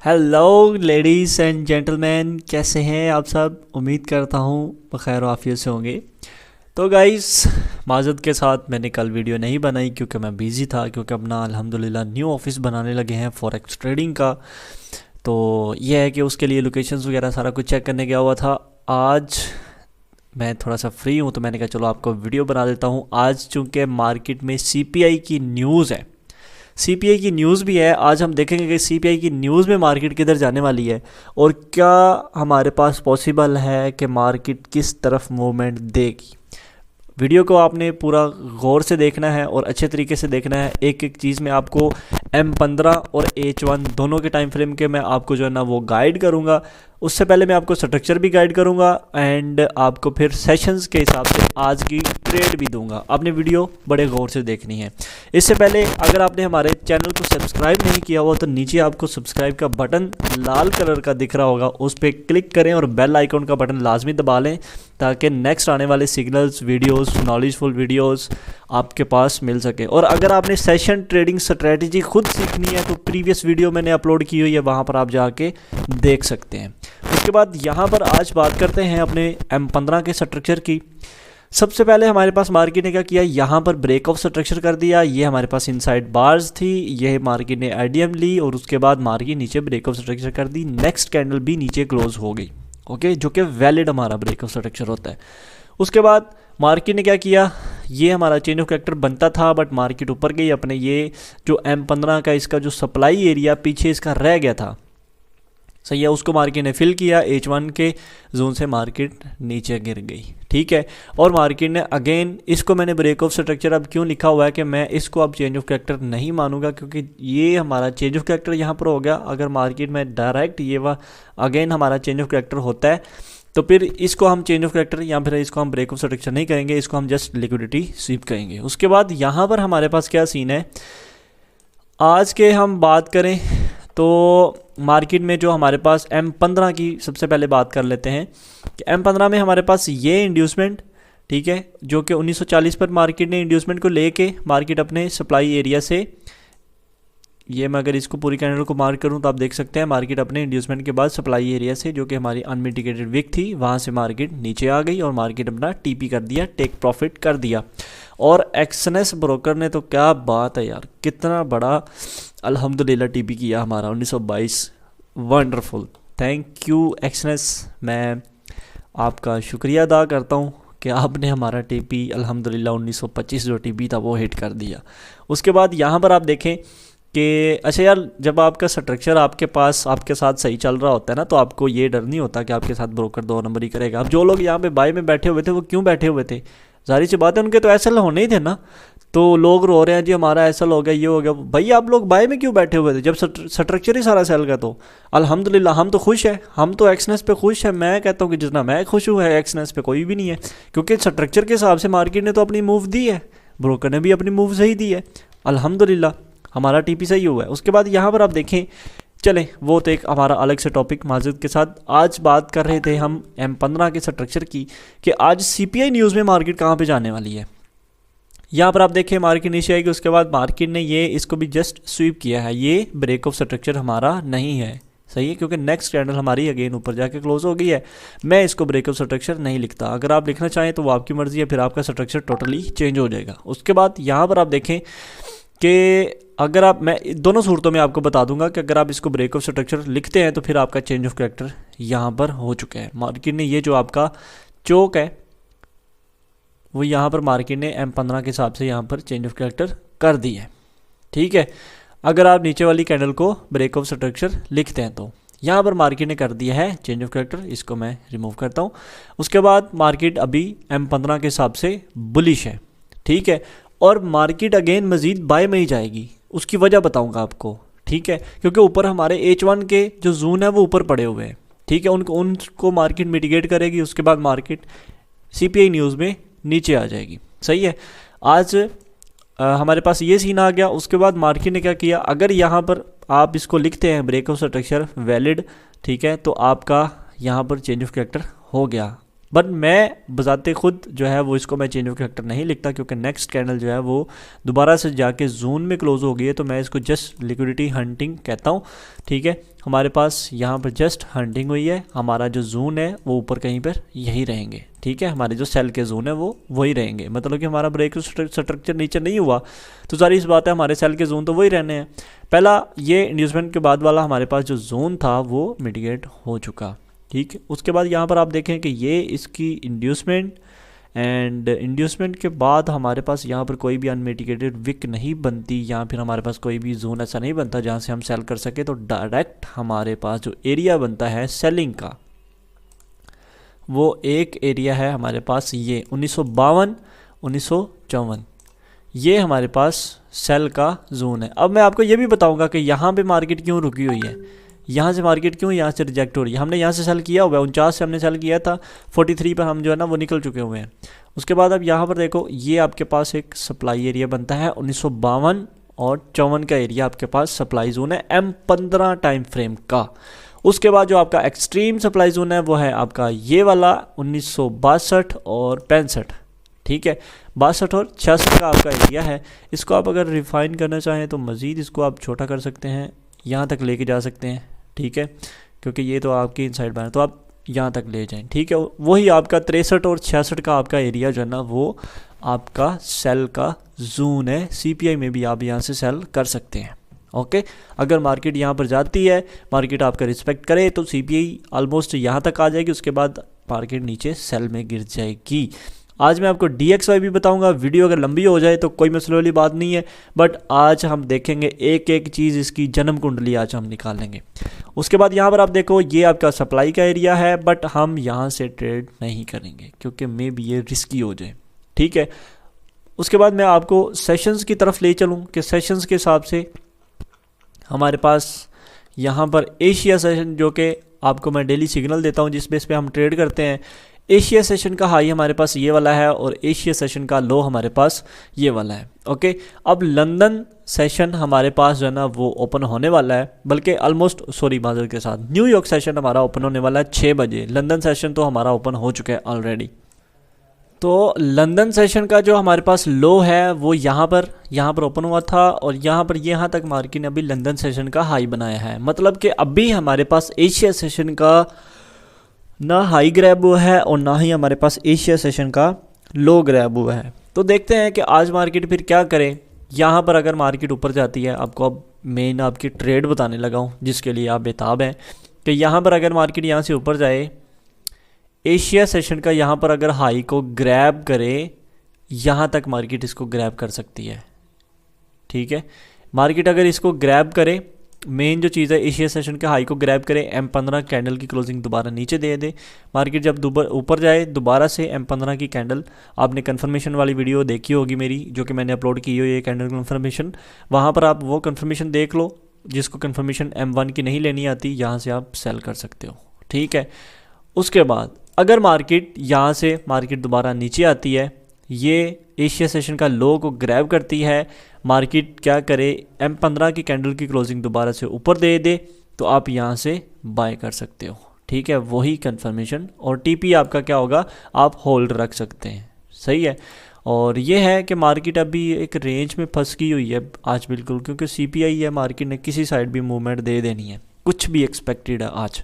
Hello ladies and gentleman, कैसे हैं आप सब। उम्मीद करता हूँ बखैर आफियत से होंगे। तो गाइस, माज़रत के साथ मैंने कल वीडियो नहीं बनाई क्योंकि मैं बिज़ी था, क्योंकि अपना अल्हम्दुलिल्लाह न्यू ऑफिस बनाने लगे हैं फॉरेक्स ट्रेडिंग का। तो ये है कि उसके लिए लोकेशंस वगैरह सारा कुछ चेक करने गया हुआ था। आज मैं थोड़ा सा फ्री हूँ तो मैंने कहा चलो आपको वीडियो बना देता हूँ। आज चूँकि मार्केट में सीपीआई की न्यूज़ है, सीपीआई की न्यूज़ भी है। आज हम देखेंगे कि सीपीआई की न्यूज़ में मार्केट किधर जाने वाली है और क्या हमारे पास पॉसिबल है कि मार्केट किस तरफ मूवमेंट देगी। वीडियो को आपने पूरा गौर से देखना है और अच्छे तरीके से देखना है। एक एक चीज़ में आपको M15 और H1 दोनों के टाइम फ्रेम के मैं आपको जो है ना वो गाइड करूँगा। उससे पहले मैं आपको स्ट्रक्चर भी गाइड करूँगा एंड आपको फिर सेशंस के हिसाब से आज की ट्रेड भी दूंगा। आपने वीडियो बड़े गौर से देखनी है। इससे पहले अगर आपने हमारे चैनल को सब्सक्राइब नहीं किया हुआ तो नीचे आपको सब्सक्राइब का बटन लाल कलर का दिख रहा होगा, उस पर क्लिक करें और बेल आइकॉन का बटन लाजमी दबा लें ताकि नेक्स्ट आने वाले सिग्नल्स, वीडियोस, नॉलेजफुल वीडियोस आपके पास मिल सके। और अगर आपने सेशन ट्रेडिंग स्ट्रेटजी खुद सीखनी है तो प्रीवियस वीडियो मैंने अपलोड की हुई है, वहाँ पर आप जाके देख सकते हैं। उसके बाद यहाँ पर आज बात करते हैं अपने M15 के स्ट्रक्चर की। सबसे पहले हमारे पास मार्केट ने क्या किया, यहाँ पर ब्रेक ऑफ स्ट्रक्चर कर दिया। ये हमारे पास इनसाइड बार्स थी, ये मार्केट ने आईडीएम ली और उसके बाद मार्केट नीचे ब्रेक ऑफ स्ट्रक्चर कर दी। नेक्स्ट कैंडल भी नीचे क्लोज हो गई, ओके, जो कि वैलिड हमारा ब्रेक ऑफ स्ट्रक्चर होता है। उसके बाद मार्केट ने क्या किया, ये हमारा चेंज ऑफ कैरेक्टर बनता था बट मार्केट ऊपर गई अपने। ये जो M15 का इसका जो सप्लाई एरिया पीछे इसका रह गया था, सही है, उसको मार्केट ने फिल किया। H1 के जोन से मार्केट नीचे गिर गई, ठीक है। और मार्केट ने अगेन, इसको मैंने ब्रेक ऑफ स्ट्रक्चर अब क्यों लिखा हुआ है कि मैं इसको अब चेंज ऑफ कैरेक्टर नहीं मानूंगा, क्योंकि ये हमारा चेंज ऑफ कैरेक्टर यहाँ पर हो गया। अगर मार्केट में डायरेक्ट ये अगेन हमारा चेंज ऑफ कैरेक्टर होता है तो फिर इसको हम चेंज ऑफ कैरेक्टर या फिर इसको हम ब्रेक ऑफ स्ट्रक्चर नहीं कहेंगे, इसको हम जस्ट लिक्विडिटी स्वीप कहेंगे। उसके बाद यहाँ पर हमारे पास क्या सीन है, आज के हम बात करें तो मार्केट में जो हमारे पास M15 की सबसे पहले बात कर लेते हैं कि M15 में हमारे पास ये इंड्यूसमेंट, ठीक है, जो कि 1940 पर मार्केट ने इंड्यूसमेंट को लेके मार्केट अपने सप्लाई एरिया से, ये मैं अगर इसको पूरी कैंडल को मार्क करूं तो आप देख सकते हैं मार्केट अपने इंड्यूसमेंट के बाद सप्लाई एरिया से, जो कि हमारी अनमिटिगेटेड विक थी, वहां से मार्केट नीचे आ गई और मार्केट अपना टीपी कर दिया, टेक प्रॉफिट कर दिया। और एक्सएनएस ब्रोकर ने तो क्या बात है यार, कितना बड़ा अल्हम्दुलिल्लाह टीपी किया हमारा 1922। वंडरफुल, थैंक यू एक्सएनएस, मैं आपका शुक्रिया अदा करता हूँ कि आपने हमारा टीपी अल्हम्दुलिल्लाह 1925 जो टीपी था वो हिट कर दिया। उसके बाद यहाँ पर आप देखें कि अच्छा यार, जब आपका स्ट्रक्चर आपके पास आपके साथ सही चल रहा होता है ना, तो आपको ये डर नहीं होता कि आपके साथ ब्रोकर दो नंबर ही करेगा। अब जो लोग यहाँ पे बाय में बैठे हुए थे वो क्यों बैठे हुए थे, जाहिर सी बात है उनके तो एसएल होने ही थे ना। तो लोग रो रहे हैं जी हमारा एसएल हो गया, ये हो गया। भाई आप लोग बाय में क्यों बैठे हुए थे जब स्ट्रक्चर ही सारा सेल का? तो अल्हम्दुलिल्लाह हम तो खुश हैं, हम तो एक्सनेस पे खुश हैं। मैं कहता हूँ कि जितना मैं खुश हूँ है एक्सनेस पे कोई भी नहीं है, क्योंकि स्ट्रक्चर के हिसाब से मार्केट ने तो अपनी मूव दी है, ब्रोकर ने भी अपनी मूव सही दी है, अल्हम्दुलिल्लाह हमारा टीपी सही हुआ है। उसके बाद यहाँ पर आप देखें, चले वो तो एक हमारा अलग से टॉपिक। माजिद के साथ आज बात कर रहे थे हम M15 के स्ट्रक्चर की कि आज सीपीआई न्यूज़ में मार्केट कहाँ पे जाने वाली है। यहाँ पर आप देखें मार्केट नीचे आएगी, उसके बाद मार्केट ने ये इसको भी जस्ट स्वीप किया है। ये ब्रेक ऑफ स्ट्रक्चर हमारा नहीं है, सही है, क्योंकि नेक्स्ट कैंडल हमारी अगेन ऊपर जाके क्लोज हो गई है। मैं इसको ब्रेक ऑफ स्ट्रक्चर नहीं लिखता, अगर आप लिखना चाहें तो वो आपकी मर्जी है, फिर आपका स्ट्रक्चर टोटली चेंज हो जाएगा। उसके बाद यहाँ पर आप देखें कि अगर आप, मैं दोनों सूरतों में आपको बता दूंगा कि अगर आप इसको ब्रेक ऑफ स्ट्रक्चर लिखते हैं तो फिर आपका चेंज ऑफ कैरेक्टर यहाँ पर हो चुका है। मार्केट ने ये जो आपका चोक है वो यहाँ पर मार्केट ने M15 के हिसाब से यहाँ पर चेंज ऑफ कैरेक्टर कर दी है, ठीक है। अगर आप नीचे वाली कैंडल को ब्रेक ऑफ स्ट्रक्चर लिखते हैं तो यहाँ पर मार्केट ने कर दिया है चेंज ऑफ कैरेक्टर, इसको मैं रिमूव करता हूँ। उसके बाद मार्केट अभी M15 के हिसाब से बुलिश है, ठीक है, और मार्केट अगेन मज़ीद बाय में ही जाएगी। उसकी वजह बताऊंगा आपको, ठीक है, क्योंकि ऊपर हमारे H1 के जो जोन है वो ऊपर पड़े हुए हैं, ठीक है, उनको मार्केट मिटिगेट करेगी। उसके बाद मार्केट सीपीआई न्यूज़ में नीचे आ जाएगी, सही है। आज हमारे पास ये सीन आ गया। उसके बाद मार्केट ने क्या किया, अगर यहाँ पर आप इसको लिखते हैं ब्रेक ऑफ स्ट्रक्चर वैलिड, ठीक है, तो आपका यहाँ पर चेंज ऑफ कैरेक्टर हो गया। बट मैं बजाते खुद जो है वो इसको मैं चेंज ऑफ कैरेक्टर नहीं लिखता, क्योंकि नेक्स्ट कैंडल जो है वो दोबारा से जाके जोन में क्लोज हो गई है, तो मैं इसको जस्ट लिक्विडिटी हंटिंग कहता हूँ। ठीक है, हमारे पास यहाँ पर जस्ट हंटिंग हुई है, हमारा जो जोन है वो ऊपर कहीं पर यही रहेंगे। ठीक है, हमारे जो सेल के जोन है वो वही रहेंगे, मतलब कि हमारा ब्रेक स्ट्रक्चर नीचे नहीं हुआ, तो सारी इस बात है हमारे सेल के जोन तो वही रहने हैं। पहला ये इंड्यूसमेंट के बाद वाला हमारे पास जो जोन था वो मिटिगेट हो चुका। ठीक है, उसके बाद यहाँ पर आप देखें कि ये इसकी इंड्यूसमेंट एंड इंड्यूसमेंट के बाद हमारे पास यहाँ पर कोई भी अनमिटिगेटेड विक नहीं बनती, या फिर हमारे पास कोई भी जोन ऐसा नहीं बनता जहाँ से हम सेल कर सके। तो डायरेक्ट हमारे पास जो एरिया बनता है सेलिंग का, वो एक एरिया है हमारे पास ये 1952 1954, ये हमारे पास सेल का जोन है। अब मैं आपको ये भी बताऊंगा कि यहाँ पे मार्केट क्यों रुकी हुई है, यहाँ से मार्केट क्यों यहाँ से रिजेक्ट हो रही है। हमने यहाँ से सेल किया हुआ है, 49 से हमने सेल किया था, 43 पर हम जो है ना वो निकल चुके हुए हैं। उसके बाद अब यहाँ पर देखो, ये आपके पास एक सप्लाई एरिया बनता है 1952 और 54 का एरिया आपके पास सप्लाई जोन है M15 टाइम फ्रेम का। उसके बाद जो आपका एक्सट्रीम सप्लाई जोन है वो है आपका ये वाला 1962 और 65। ठीक है, 62 और 66 का आपका एरिया है। इसको आप अगर रिफाइन करना चाहें तो मज़ीद इसको आप छोटा कर सकते हैं, यहाँ तक लेके जा सकते हैं। ठीक है, क्योंकि ये तो आपकी इनसाइड बार है, तो आप यहाँ तक ले जाएं। ठीक है, वही आपका 63 और 66 का आपका एरिया जो है ना वो आपका सेल का जोन है। CPI में भी आप यहाँ से सेल कर सकते हैं। ओके, अगर मार्केट यहाँ पर जाती है, मार्केट आपका रिस्पेक्ट करे, तो CPI ऑलमोस्ट यहाँ तक आ जाएगी, उसके बाद मार्केट नीचे सेल में गिर जाएगी। आज मैं आपको DXY भी बताऊंगा। वीडियो अगर लंबी हो जाए तो कोई मसले वाली बात नहीं है, बट आज हम देखेंगे एक एक चीज़, इसकी जन्म कुंडली आज हम निकालेंगे। उसके बाद यहाँ पर आप देखो, ये आपका सप्लाई का एरिया है, बट हम यहाँ से ट्रेड नहीं करेंगे क्योंकि मे बी ये रिस्की हो जाए। ठीक है, उसके बाद मैं आपको सेशंस की तरफ ले चलूँ कि सेशंस के हिसाब से हमारे पास यहाँ पर एशिया सेशन, जो कि आपको मैं डेली सिग्नल देता हूँ जिस बेस पे हम ट्रेड करते हैं। एशिया सेशन का हाई हमारे पास ये वाला है और एशिया सेशन का लो हमारे पास ये वाला है। ओके, अब लंदन सेशन हमारे पास जो है ना वो ओपन होने वाला है, बल्कि ऑलमोस्ट माजर के साथ न्यूयॉर्क सेशन हमारा ओपन होने वाला है 6 बजे। लंदन सेशन तो हमारा ओपन हो चुका है ऑलरेडी। तो लंदन सेशन का जो हमारे पास लो है वो यहाँ पर ओपन हुआ था, और यहाँ तक मार्केट ने अभी लंदन सेशन का हाई बनाया है। मतलब कि अभी हमारे पास एशिया सेशन का ना हाई ग्रैब हुआ है और ना ही हमारे पास एशिया सेशन का लो ग्रैब हुआ है। तो देखते हैं कि आज मार्केट फिर क्या करे। यहाँ पर अगर मार्केट ऊपर जाती है, आपको अब मेन आपकी ट्रेड बताने लगा हूँ जिसके लिए आप बेताब हैं, कि यहाँ पर अगर मार्केट यहाँ से ऊपर जाए, एशिया सेशन का यहाँ पर अगर हाई को ग्रैब करे, यहाँ तक मार्केट इसको ग्रैब कर सकती है। ठीक है, मार्केट अगर इसको ग्रैब करे, मेन जो चीज़ है एशिया सेशन के हाई को ग्रैब करे, M15 कैंडल की क्लोजिंग दोबारा नीचे दे दे, मार्केट जब ऊपर जाए दोबारा से M15 की कैंडल, आपने कंफर्मेशन वाली वीडियो देखी होगी मेरी जो कि मैंने अपलोड की हुई है कैंडल कंफर्मेशन, वहाँ पर आप वो कंफर्मेशन देख लो। जिसको कंफर्मेशन M1 की नहीं लेनी आती, यहाँ से आप सेल कर सकते हो। ठीक है, उसके बाद अगर मार्केट यहाँ से दोबारा नीचे आती है, ये एशिया सेशन का लो को ग्रैब करती है, मार्केट क्या करे, M15 की कैंडल की क्लोजिंग दोबारा से ऊपर दे दे, तो आप यहाँ से बाय कर सकते हो। ठीक है, वही कंफर्मेशन, और TP आपका क्या होगा, आप होल्ड रख सकते हैं। सही है, और ये है कि मार्केट अभी एक रेंज में फंस गई हुई है आज बिल्कुल, क्योंकि CPI है, मार्केट ने किसी साइड भी मूवमेंट दे देनी है, कुछ भी एक्सपेक्टेड है आज।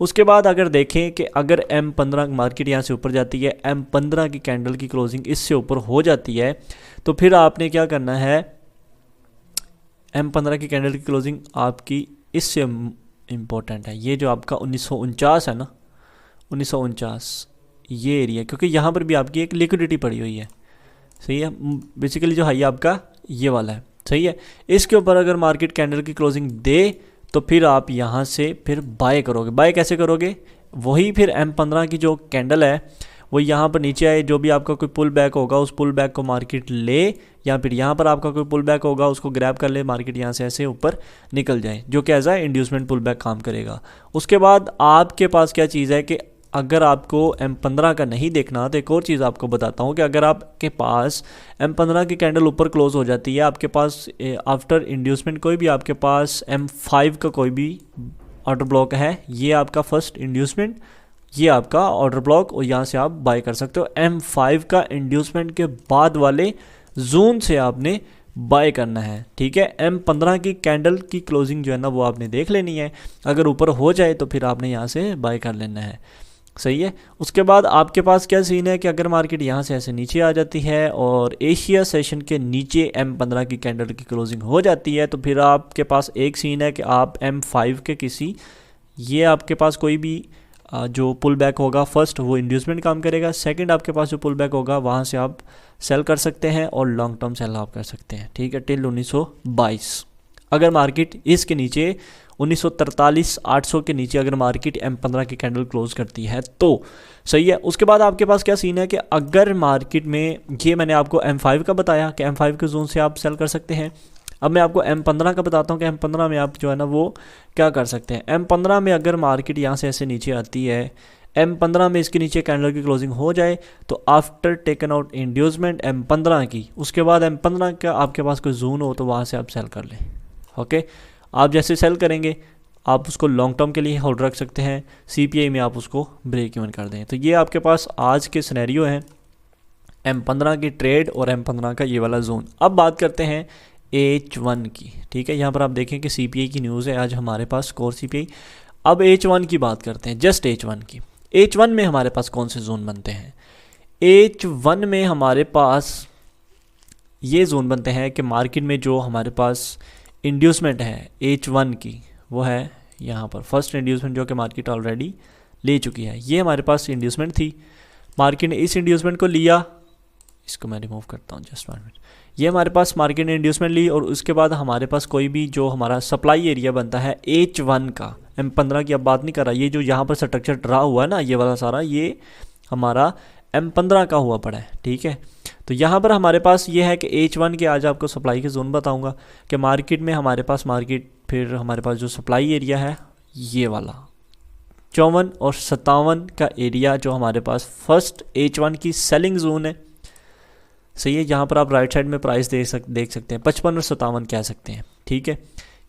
उसके बाद अगर देखें कि अगर M15 मार्केट यहाँ से ऊपर जाती है, M15 की कैंडल की क्लोजिंग इससे ऊपर हो जाती है, तो फिर आपने क्या करना है, M15 की कैंडल की क्लोजिंग आपकी इससे इम्पोर्टेंट है, ये जो आपका 1949 है ना, 1949 ये एरिया, क्योंकि यहाँ पर भी आपकी एक लिक्विडिटी पड़ी हुई है। सही है, बेसिकली जो हाई आपका ये वाला है। सही है, इसके ऊपर अगर मार्केट कैंडल की क्लोजिंग दे तो फिर आप यहाँ से फिर बाय करोगे। बाय कैसे करोगे, वही फिर M15 की जो कैंडल है वो यहाँ पर नीचे आए, जो भी आपका कोई पुल बैक होगा उस पुल बैक को मार्केट ले, या फिर यहाँ पर आपका कोई पुल बैक होगा उसको ग्रैब कर ले, मार्केट यहाँ से ऐसे ऊपर निकल जाए, जो कि एज आ इंड्यूसमेंट पुल बैक काम करेगा। उसके बाद आपके पास क्या चीज़ है कि अगर आपको M15 का नहीं देखना तो एक और चीज़ आपको बताता हूँ कि अगर आपके पास M15 की कैंडल ऊपर क्लोज हो जाती है, आपके पास आफ्टर इंड्यूसमेंट कोई भी आपके पास M5 का कोई भी ऑर्डर ब्लॉक है, ये आपका फर्स्ट इंड्यूसमेंट, ये आपका ऑर्डर ब्लॉक और यहाँ से आप बाय कर सकते हो। M5 का इंड्यूसमेंट के बाद वाले जोन से आपने बाय करना है, ठीक है। M15 की कैंडल की क्लोजिंग जो है ना वो आपने देख लेनी है, अगर ऊपर हो जाए तो फिर आपने यहाँ से बाय कर लेना है, सही है। उसके बाद आपके पास क्या सीन है कि अगर मार्केट यहाँ से ऐसे नीचे आ जाती है और एशिया सेशन के नीचे M15 की कैंडल की क्लोजिंग हो जाती है, तो फिर आपके पास एक सीन है कि आप M5 के किसी, ये आपके पास कोई भी जो पुल बैक होगा, फर्स्ट वो इंड्यूसमेंट काम करेगा, सेकंड आपके पास जो पुल बैक होगा वहाँ से आप सेल कर सकते हैं और लॉन्ग टर्म सेल आप कर सकते हैं, ठीक है, टिल 1922। अगर मार्केट इसके नीचे 1943 800 के नीचे अगर मार्केट M15 की कैंडल क्लोज करती है तो सही है। उसके बाद आपके पास क्या सीन है कि अगर मार्केट में, ये मैंने आपको M5 का बताया कि M5 के जोन से आप सेल कर सकते हैं। अब मैं आपको M15 का बताता हूँ कि M15 में आप जो है ना वो क्या कर सकते हैं। M15 में अगर मार्केट यहाँ से ऐसे नीचे आती है, M15 में इसके नीचे कैंडल की क्लोजिंग हो जाए तो after taken out inducement M15 की, उसके बाद M15 का आपके पास कोई जोन हो तो वहाँ से आप सेल कर लें, ओके। आप जैसे सेल करेंगे आप उसको लॉन्ग टर्म के लिए होल्ड रख सकते हैं, CPI में आप उसको ब्रेक इवन कर दें। तो ये आपके पास आज के सिनेरियो हैं M15 की ट्रेड और M15 का ये वाला जोन। अब बात करते हैं H1 की, ठीक है। यहाँ पर आप देखें कि CPI की न्यूज़ है आज हमारे पास, कोर CPI। अब H1 की बात करते हैं, जस्ट H1 की। H1 में हमारे पास कौन से जोन बनते हैं? H1 में हमारे पास ये जोन बनते हैं कि मार्केट में जो हमारे पास इंड्यूसमेंट है H1 की वो है यहाँ पर, फर्स्ट इंड्यूसमेंट जो कि मार्केट ऑलरेडी ले चुकी है। ये हमारे पास इंड्यूसमेंट थी, मार्केट ने इस इंड्यूसमेंट को लिया, इसको मैं रिमूव करता हूँ जस्ट 1 मिनट। ये हमारे पास मार्केट ने इंड्यूसमेंट ली और उसके बाद हमारे पास कोई भी जो हमारा सप्लाई एरिया बनता है H1 का, M15 की अब बात नहीं कर रहा, ये जो यहाँ पर स्ट्रक्चर ड्रा हुआ है ना ये वाला सारा, ये हमारा M15 का हुआ पड़ा है, ठीक है। तो यहाँ पर हमारे पास ये है कि H1 के आज आपको सप्लाई के जोन बताऊंगा कि मार्केट में हमारे पास फिर हमारे पास जो सप्लाई एरिया है ये वाला 54 और 57 का एरिया जो हमारे पास फर्स्ट H1 की सेलिंग जोन है, सही है। यहाँ पर आप राइट साइड में प्राइस देख सकते हैं 55 और 57 कह सकते हैं, ठीक है,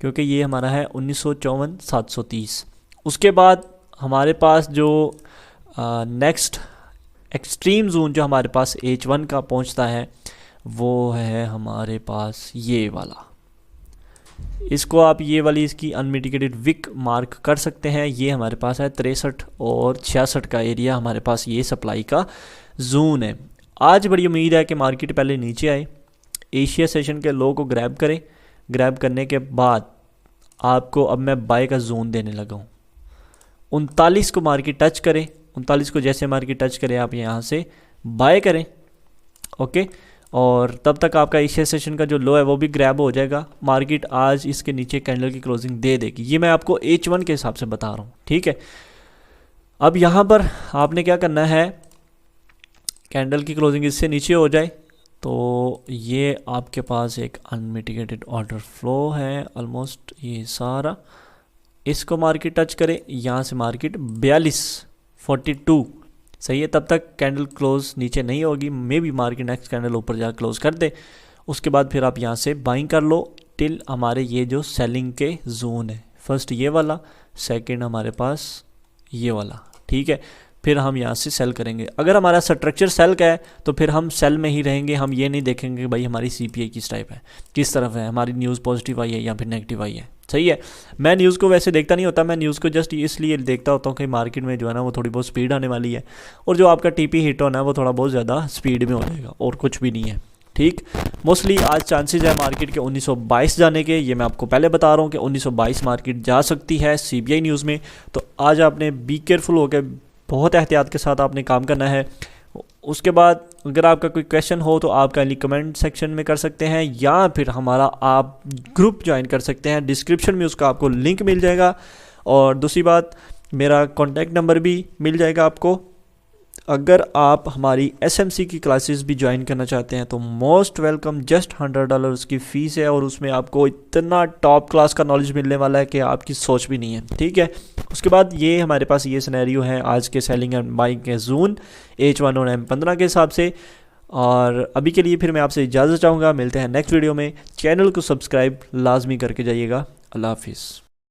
क्योंकि ये हमारा है 1954 730। उसके बाद हमारे पास जो नेक्स्ट एक्सट्रीम जोन जो हमारे पास H1 का पहुंचता है वो है हमारे पास ये वाला, इसको आप ये वाली इसकी अनमिटिगेटेड विक मार्क कर सकते हैं। ये हमारे पास है 63 और 66 का एरिया, हमारे पास ये सप्लाई का जोन है। आज बड़ी उम्मीद है कि मार्केट पहले नीचे आए, एशिया सेशन के लो को ग्रैब करें, ग्रैब करने के बाद आपको अब मैं बाय का जोन देने लगा हूँ। 39 को मार्केट टच करें, 39 को जैसे मार्केट टच करें आप यहाँ से बाय करें, ओके। और तब तक आपका एशिया सेशन का जो लो है वो भी ग्रैब हो जाएगा, मार्केट आज इसके नीचे कैंडल की क्लोजिंग दे देगी। ये मैं आपको H1 के हिसाब से बता रहा हूँ, ठीक है। अब यहाँ पर आपने क्या करना है, कैंडल की क्लोजिंग इससे नीचे हो जाए तो ये आपके पास एक अनमिटिगेटेड ऑर्डर फ्लो है ऑलमोस्ट ये सारा, इसको मार्केट टच करे, यहाँ से मार्केट 4242 सही है, तब तक कैंडल क्लोज नीचे नहीं होगी, may be market next candle ऊपर जा क्लोज कर दे, उसके बाद फिर आप यहाँ से बाइंग कर लो टिल हमारे ये जो सेलिंग के जोन है, फर्स्ट ये वाला, सेकंड हमारे पास ये वाला, ठीक है। फिर हम यहाँ से सेल करेंगे। अगर हमारा स्ट्रक्चर सेल का है तो फिर हम सेल में ही रहेंगे, हम ये नहीं देखेंगे कि भाई हमारी CPI किस टाइप है, किस तरफ है, हमारी न्यूज़ पॉजिटिव आई है या फिर नेगेटिव आई है, सही है। मैं न्यूज़ को वैसे देखता नहीं होता, मैं न्यूज़ को जस्ट इसलिए देखता होता हूँ कि मार्केट में जो है ना वो थोड़ी बहुत स्पीड आने वाली है और जो आपका TP हिट होना है वो थोड़ा बहुत ज़्यादा स्पीड में हो जाएगा और कुछ भी नहीं है, ठीक। मोस्टली आज चांसेस है मार्केट के 1922 जाने के, ये मैं आपको पहले बता रहा हूँ कि 1922 मार्केट जा सकती है CPI न्यूज़ में। तो आज आपने बी केयरफुल होकर बहुत एहतियात के साथ आपने काम करना है। उसके बाद अगर आपका कोई क्वेश्चन हो तो आप काइंडली कमेंट सेक्शन में कर सकते हैं या फिर हमारा आप ग्रुप ज्वाइन कर सकते हैं, डिस्क्रिप्शन में उसका आपको लिंक मिल जाएगा। और दूसरी बात, मेरा कॉन्टैक्ट नंबर भी मिल जाएगा आपको। अगर आप हमारी SMC की क्लासेस भी ज्वाइन करना चाहते हैं तो मोस्ट वेलकम, जस्ट $100 उसकी फ़ीस है और उसमें आपको इतना टॉप क्लास का नॉलेज मिलने वाला है कि आपकी सोच भी नहीं है, ठीक है। उसके बाद ये हमारे पास ये सिनेरियो है आज के सेलिंग एंड बाइंग के जोन H1 और M15 के हिसाब से। और अभी के लिए फिर मैं आपसे इजाज़त चाहूँगा, मिलते हैं नेक्स्ट वीडियो में। चैनल को सब्सक्राइब लाजमी करके जाइएगा। अल्लाह हाफिज़।